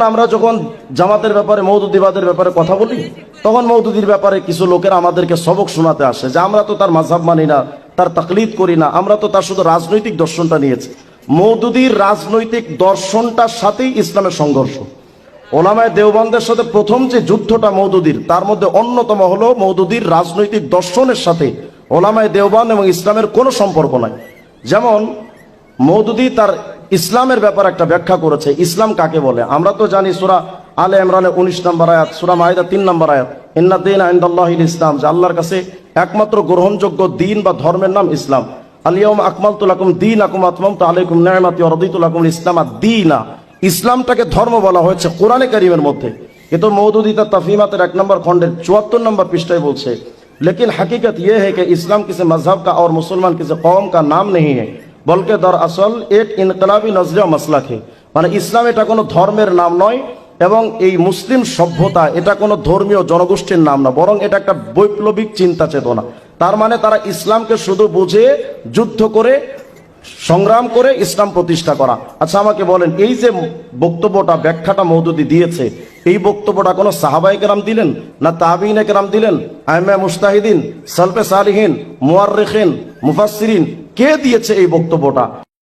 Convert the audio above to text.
আমরা যখন জামাতের ব্যাপারে মওদুদিবাদের ব্যাপারে কথা বলি তখন মওদুদির ব্যাপারে কিছু লোকেরা আমাদেরকে সবক শোনাতে আসে যে আমরা তো তার মাযহাব মানি না, তার তাকলিদ করি না, আমরা তো তার শুধু রাজনৈতিক দর্শনটা নিয়েছি। মওদুদির রাজনৈতিক দর্শনটার সাথেই ইসলামের সংঘর্ষ। ওলামায়ে দেওবন্দের সাথে প্রথম যে যুদ্ধটা মওদুদির, তার মধ্যে অন্যতম হলো মওদুদির রাজনৈতিক দর্শনের সাথে ওলামায়ে দেওবন্দ এবং ইসলামের কোনো সম্পর্ক নাই। যেমন মওদুদি তার ইসলামের ব্যাপারে একটা ব্যাখ্যা করেছে, ইসলাম কাকে বলে। আমরা তো জানি সূরা আলে ইমরানের 19 নম্বর আয়াত, সূরা মাইদা 3 নম্বর আয়াত, ইন্না দীনা ইনদাল্লাহিল ইসলাম, যে আল্লাহর কাছে একমাত্র গ্রহণযোগ্য দিন বা ধর্মের নাম ইসলাম। আল ইয়াউমা আকমালতু লাকুম দীনাকুম ওয়া আতমামতু আলাইকুম নি'মাতি ওয়া রাদিতু লাকুমুল ইসলাম দীনা। ইসলামটাকে ধর্ম বলা হয়েছে কোরআনে কারীমের মধ্যে। কিন্তু মওদুদি তার তাফহিমাতের 1 নম্বর খণ্ডের 74 নম্বর পৃষ্ঠায় বলছে, लेकिन हकीकत यह है कि इस्लाम किसी मजहब का और मुसलमान किसी कौम का नाम नहीं है, बल्कि दरअसल एक इनकलाबी नजरिया मसलक है। মানে ইসলাম এটা কোনো ধর্মের নাম নয় এবং এই মুসলিম সভ্যতা এটা কোনো ধর্মীয় জনগোষ্ঠীর নাম না, বরং এটা একটা বৈপ্লবিক চিন্তা চেতনা। তার মানে তারা ইসলামকে শুধু বুঝে যুদ্ধ করে সংগ্রাম করে ইসলাম প্রতিষ্ঠা করা। আচ্ছা আমাকে বলেন, এই যে বক্তব্যটা ব্যাখ্যাটা মওদুদি দিয়েছে, এই বক্তব্যটা কোনো সাহাবায়ে কেরাম দিলেন না তাবিঈনে কেরাম দিলেন, আইম্মা মুজতাহিদিন, সালফে সালিহিন, মুআররিখিন, মুফাসসিরিন, কে দিয়েছে এই বক্তব্যটা?